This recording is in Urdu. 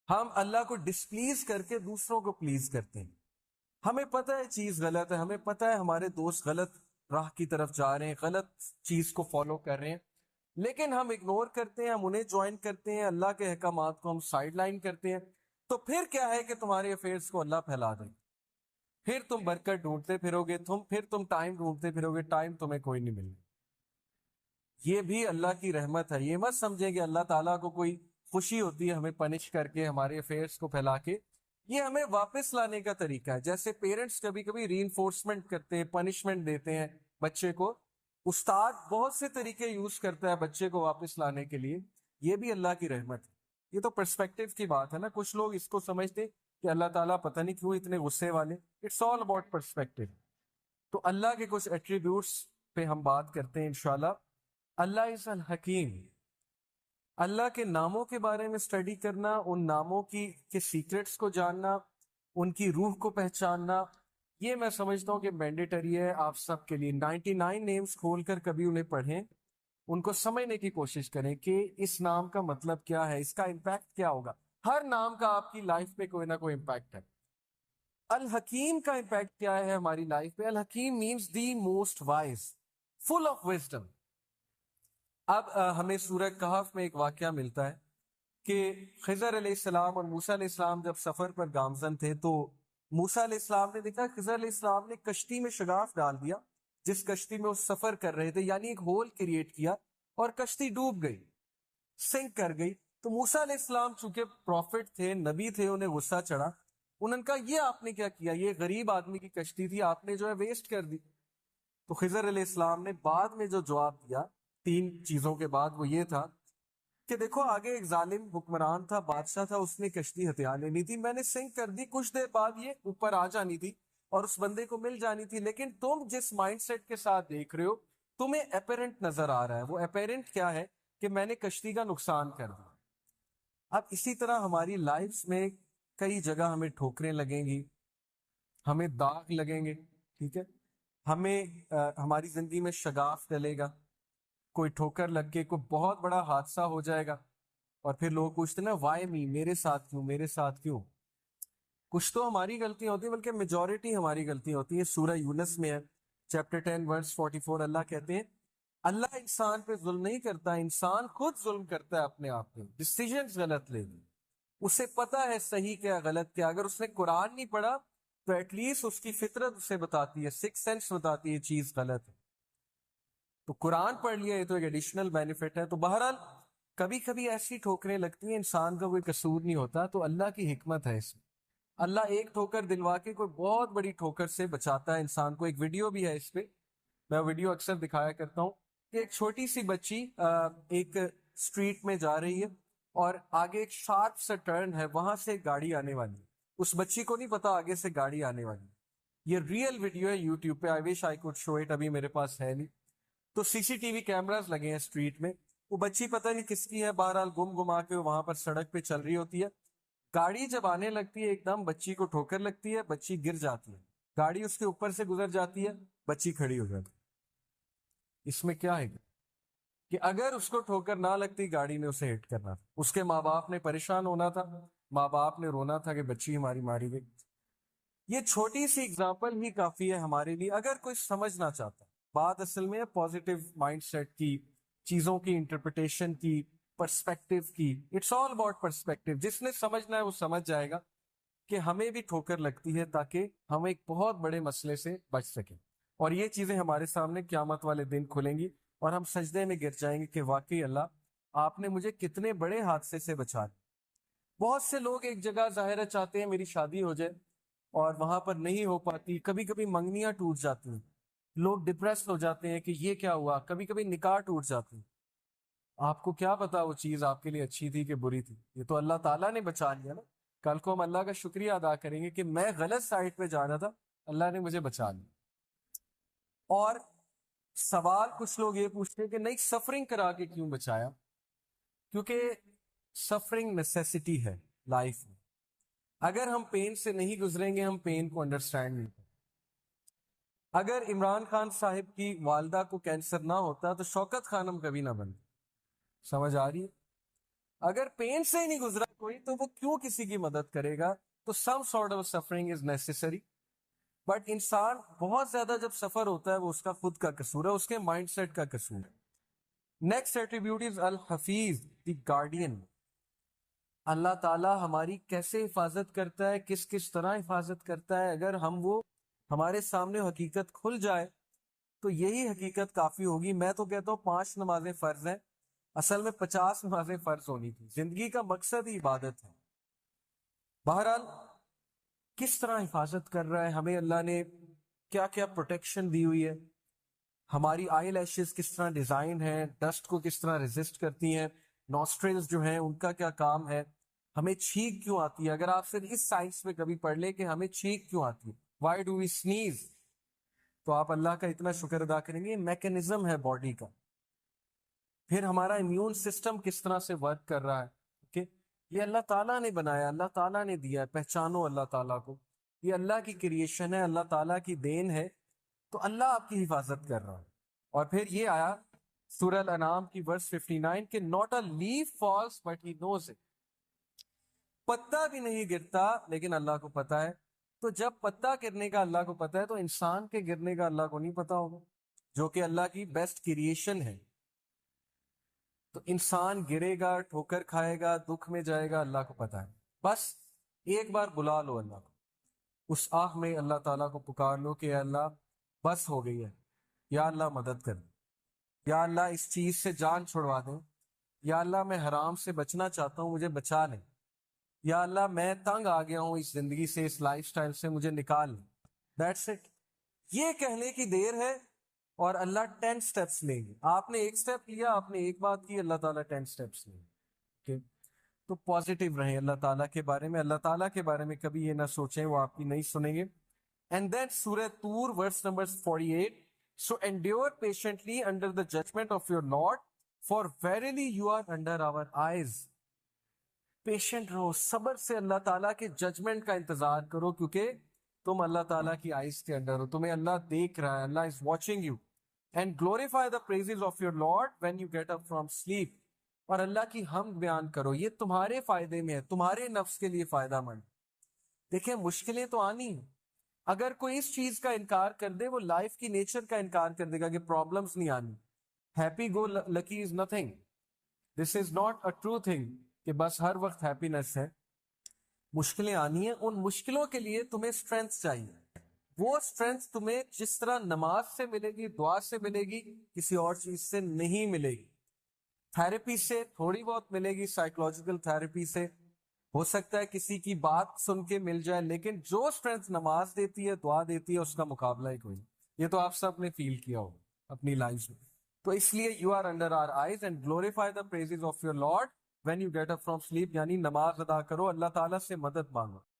ہم اللہ کو ڈسپلیز کر کے دوسروں کو پلیز کرتے ہیں. ہمیں پتہ ہے چیز غلط ہے، ہمیں پتہ ہے ہمارے دوست غلط راہ کی طرف جا رہے ہیں، غلط چیز کو فالو کر رہے ہیں، لیکن ہم اگنور کرتے ہیں، ہم انہیں جوائن کرتے ہیں، اللہ کے احکامات کو ہم سائڈ لائن کرتے ہیں. تو پھر کیا ہے کہ تمہارے افیئرس کو اللہ پھیلا دیں، پھر تم برکت ڈھونڈتے پھرو گے، پھر تم ٹائم ڈھونڈتے پھرو گے، ٹائم تمہیں کوئی نہیں ملے. یہ بھی اللہ کی رحمت ہے. یہ مت سمجھیں کہ اللہ تعالیٰ کو کوئی خوشی ہوتی ہے ہمیں پنش کر کے، ہمارے افیئرس کو پھیلا کے. یہ ہمیں واپس لانے کا طریقہ ہے. جیسے پیرنٹس کبھی کبھی ری انفورسمنٹ کرتے ہیں، پنشمنٹ دیتے ہیں بچے کو، استاد بہت سے طریقے یوز کرتا ہے بچے کو واپس لانے کے لیے. یہ بھی اللہ کی رحمت ہے. یہ تو پرسپیکٹو کی بات ہے نا. کچھ لوگ اس کو سمجھتے کہ اللہ تعالیٰ پتہ نہیں کیوں اتنے غصے والے. It's all about perspective. تو اللہ کے کچھ ایٹریبیوٹس پہ ہم بات کرتے ہیں انشاءاللہ. اللہ از الحکیم. اللہ کے ناموں کے بارے میں اسٹڈی کرنا، ان ناموں کے سیکرٹس کو جاننا، ان کی روح کو پہچاننا، یہ میں سمجھتا ہوں کہ مینڈیٹری ہے آپ سب کے لیے. 99 نیمز کھول کر کبھی انہیں پڑھیں، ان کو سمجھنے کی کوشش کریں کہ اس نام کا مطلب کیا ہے، اس کا امپیکٹ کیا ہوگا. ہر نام کا آپ کی لائف پہ کوئی نہ کوئی امپیکٹ ہے. الحکیم کا امپیکٹ کیا ہے ہماری لائف پہ؟ الحکیم means the most wise, full of wisdom. اب ہمیں سورہ کہف میں ایک واقعہ ملتا ہے کہ خضر علیہ السلام اور موسیٰ علیہ السلام جب سفر پر گامزن تھے تو موسیٰ علیہ السلام نے دیکھا خضر علیہ السلام نے کشتی میں شگاف ڈال دیا جس کشتی میں وہ سفر کر رہے تھے، یعنی ایک ہول کریٹ کیا اور کشتی ڈوب گئی، سنک کر گئی. تو موسیٰ علیہ السلام چونکہ پروفٹ تھے، نبی تھے، انہیں غصہ چڑھا. انہوں نے کہا یہ آپ نے کیا کیا، یہ غریب آدمی کی کشتی تھی، آپ نے جو ہے ویسٹ کر دی. تو خضر علیہ السلام نے بعد میں جو جواب دیا 3 چیزوں کے بعد وہ یہ تھا کہ دیکھو آگے ایک ظالم حکمران تھا، بادشاہ تھا، اس نے کشتی ہتھیار لینی تھی، میں نے سنک کر دی، کچھ دیر بعد یہ اوپر آ جانی تھی اور اس بندے کو مل جانی تھی. لیکن تم جس مائنڈ سیٹ کے ساتھ دیکھ رہے ہو تمہیں اپیرنٹ نظر آ رہا ہے. وہ اپیرنٹ کیا ہے کہ میں نے کشتی کا نقصان کر دیا. اب اسی طرح ہماری لائف میں کئی جگہ ہمیں ٹھوکریں لگیں گی، ہمیں داغ لگیں گے، ٹھیک ہے، ہمیں ہماری زندگی میں شگاف ڈلے گا، کوئی ٹھوکر لگ کے کوئی بہت بڑا حادثہ ہو جائے گا اور پھر لوگ پوچھتے ہیں نا وائی می، میرے ساتھ کیوں، میرے ساتھ کیوں. کچھ تو ہماری غلطیاں ہوتی ہیں بلکہ میجورٹی ہماری غلطیاں ہوتی ہیں. سورہ یونس میں ہے چیپٹر 10 ورس 44 اللہ کہتے ہیں اللہ انسان پہ ظلم نہیں کرتا، انسان خود ظلم کرتا ہے اپنے آپ پہ، ڈیسیژنز غلط لے لی. اسے پتا ہے صحیح کیا غلط کیا. اگر اس نے قرآن نہیں پڑھا تو ایٹ لیسٹ اس کی فطرت اسے بتاتی ہے، 6 سینس بتاتی ہے یہ چیز غلط ہے. تو قرآن پڑھ لیا، یہ تو ایک ایڈیشنل بینیفٹ ہے. تو بہرحال کبھی کبھی ایسی ٹھوکریں لگتی ہیں، انسان کا کوئی قصور نہیں ہوتا، تو اللہ کی حکمت ہے اس میں. اللہ ایک ٹھوکر دلوا کے کوئی بہت بڑی ٹھوکر سے بچاتا ہے انسان کو. ایک ویڈیو بھی ہے اس پہ، میں ویڈیو اکثر دکھایا کرتا ہوں کہ ایک چھوٹی سی بچی ایک اسٹریٹ میں جا رہی ہے اور آگے ایک شارپ سا ٹرن ہے، وہاں سے ایک گاڑی آنے والی ہے. اس بچی کو نہیں پتا آگے سے گاڑی آنے والی. یہ ریئل ویڈیو ہے یوٹیوب پہ، آئی وش آئی کوڈ شو اٹ، ابھی میرے پاس ہے نہیں. تو سی سی ٹی وی کیمراز لگے ہیں اسٹریٹ میں. وہ بچی پتہ نہیں کس کی ہے، بہرحال گم گما کے وہاں پر سڑک پہ چل رہی ہوتی ہے. گاڑی جب آنے لگتی ہے ایک دم بچی کو ٹھوکر لگتی ہے، بچی گر جاتی ہے، گاڑی اس کے اوپر سے گزر جاتی ہے، بچی کھڑی ہو جاتی ہے. اس میں کیا ہے کہ اگر اس کو ٹھوکر نہ لگتی گاڑی نے اسے ہٹ کرنا تھا، اس کے ماں باپ نے پریشان ہونا تھا، ماں باپ نے رونا تھا کہ بچی ہماری ماری گئی. یہ چھوٹی سی اگزامپل ہی کافی ہے ہمارے لیے اگر کوئی سمجھنا چاہتا ہے. بات اصل میں پازیٹیو مائنڈ سیٹ کی، چیزوں کی انٹرپریٹیشن کی، پرسپیکٹو کی. It's all about perspective. جس نے سمجھنا ہے وہ سمجھ جائے گا کہ ہمیں بھی ٹھوکر لگتی ہے تاکہ ہم ایک بہت بڑے مسئلے سے بچ سکیں. اور یہ چیزیں ہمارے سامنے قیامت والے دن کھلیں گی اور ہم سجدے میں گر جائیں گے کہ واقعی اللہ آپ نے مجھے کتنے بڑے حادثے سے بچا لیا. بہت سے لوگ ایک جگہ ظاہرہ چاہتے ہیں میری شادی ہو جائے اور وہاں پر نہیں ہو پاتی، کبھی کبھی منگنیاں ٹوٹ جاتی ہیں، لوگ ڈپریس ہو جاتے ہیں کہ یہ کیا ہوا، کبھی کبھی نکاح ٹوٹ جاتے ہیں. آپ کو کیا پتا وہ چیز آپ کے لیے اچھی تھی کہ بری تھی؟ یہ تو اللہ تعالیٰ نے بچا لیا نا. کل کو ہم اللہ کا شکریہ ادا کریں گے کہ میں غلط سائٹ پہ جا رہا تھا، اللہ نے مجھے بچا لیا. اور سوال کچھ لوگ یہ پوچھتے ہیں کہ نہیں سفرنگ کرا کے کیوں بچایا؟ کیونکہ سفرنگ نیسیسٹی ہے لائف میں. اگر ہم پین سے نہیں گزریں گے ہم پین کو انڈرسٹینڈ نہیں کریں. اگر عمران خان صاحب کی والدہ کو کینسر نہ ہوتا تو شوکت خانم کبھی نہ بنتی. سمجھ آ رہی ہے؟ اگر پین سے ہی نہیں گزرا کوئی تو وہ کیوں کسی کی مدد کرے گا؟ تو some sort of suffering is necessary. But انسان بہت زیادہ جب سفر ہوتا ہے وہ اس کا خود کا قصور ہے، اس کے مائنڈ سیٹ کا قصور ہے. نیکسٹ ایٹریبیوٹ از الحفیظ، دی گارڈین. اللہ تعالیٰ ہماری کیسے حفاظت کرتا ہے، کس کس طرح حفاظت کرتا ہے. اگر ہمارے سامنے حقیقت کھل جائے تو یہی حقیقت کافی ہوگی. میں تو کہتا ہوں 5 نمازیں فرض ہیں، اصل میں 50 نمازیں فرض ہونی تھی. زندگی کا مقصد ہی عبادت ہے. بہرحال کس طرح حفاظت کر رہا ہے ہمیں اللہ نے، کیا کیا پروٹیکشن دی ہوئی ہے. ہماری آئی لیشز کس طرح ڈیزائن ہے، ڈسٹ کو کس طرح ریزسٹ کرتی ہیں، نوسٹرلز جو ہیں ان کا کیا کام ہے، ہمیں چھینک کیوں آتی ہے. اگر آپ صرف اس سائنس میں کبھی پڑھ لیں کہ ہمیں چھینک کیوں آتی ہے، وائی ڈو وی سنیز، تو آپ اللہ کا اتنا شکر ادا کریں گے. میکینزم ہے باڈی کا. پھر ہمارا امیون سسٹم کس طرح سے ورک کر رہا ہے. اوکے، یہ اللہ تعالیٰ نے بنایا، اللہ تعالیٰ نے دیا ہے. پہچانو اللہ تعالیٰ کو، یہ اللہ کی کریشن ہے، اللہ تعالیٰ کی دین ہے. تو اللہ آپ کی حفاظت کر رہا ہے. اور پھر یہ آیا سورہ الانعام کی ورس 59 کہ not a leaf falls but he knows it. پتا بھی نہیں گرتا لیکن اللہ کو پتا ہے. تو جب پتا گرنے کا اللہ کو پتا ہے تو انسان کے گرنے کا اللہ کو نہیں پتا ہوگا، جو کہ اللہ کی بیسٹ کریشن ہے. تو انسان گرے گا، ٹھوکر کھائے گا، دکھ میں جائے گا، اللہ کو پتا ہے. بس ایک بار بلا لو اللہ کو، اس آہ میں اللہ تعالیٰ کو پکار لو کہ اے اللہ بس ہو گئی ہے، یا اللہ مدد کر، یا اللہ اس چیز سے جان چھڑوا دیں، یا اللہ میں حرام سے بچنا چاہتا ہوں، مجھے بچا لیں، یا اللہ میں تنگ آ گیا ہوں اس زندگی سے، اس لائف سٹائل سے، مجھے نکال لیں. That's it. یہ کہنے کی دیر ہے اور اللہ 10 سٹیپس لیں گے. آپ نے ایک سٹیپ لیا، آپ نے ایک بات کی، اللہ تعالیٰ 10 سٹیپس لیں گے. تو پازیٹیو رہیں اللہ تعالیٰ کے بارے میں. اللہ تعالیٰ کے بارے میں کبھی یہ نہ سوچیں وہ آپ کی نہیں سنیں گے. اینڈ دین سورہ طور verse number 48. So endure patiently under the judgment of your Lord, for verily you are under our eyes. Patient رہو، صبر سے اللہ تعالیٰ کے ججمنٹ کا انتظار کرو، کیونکہ تم اللہ تعالیٰ کی آئیز کے انڈر ہو، تمہیں اللہ دیکھ رہا ہے، Allah is watching you. And glorify the praises of your Lord when you get up from sleep. اور اللہ کی حمد بیان کرو، یہ تمہارے فائدے میں ہے، تمہارے نفس کے لیے فائدہ مند. دیکھیں مشکلیں تو آنی ہیں. اگر کوئی اس چیز کا انکار کر دے وہ لائف کی نیچر کا انکار کر دے گا کہ پرابلمز نہیں آنی. Happy go lucky is nothing. This is not a true thing کہ بس ہر وقت ہیپینس ہے. مشکلیں آنی ہیں، ان مشکلوں کے لیے تمہیں اسٹرینتھ چاہیے. وہ اسٹرینتھ تمہیں جس طرح نماز سے ملے گی، دعا سے ملے گی، کسی اور چیز سے نہیں ملے گی. تھراپی سے تھوڑی بہت ملے گی، سائیکولوجیکل تھراپی سے ہو سکتا ہے کسی کی بات سن کے مل جائے، لیکن جو اسٹرینتھ نماز دیتی ہے، دعا دیتی ہے، اس کا مقابلہ ہی کوئی. یہ تو آپ سب نے فیل کیا ہو اپنی لائف میں. تو اس لیے you are under our eyes and glorify the praises of your Lord when you get up from sleep. یعنی نماز ادا کرو، اللہ تعالیٰ سے مدد مانگو.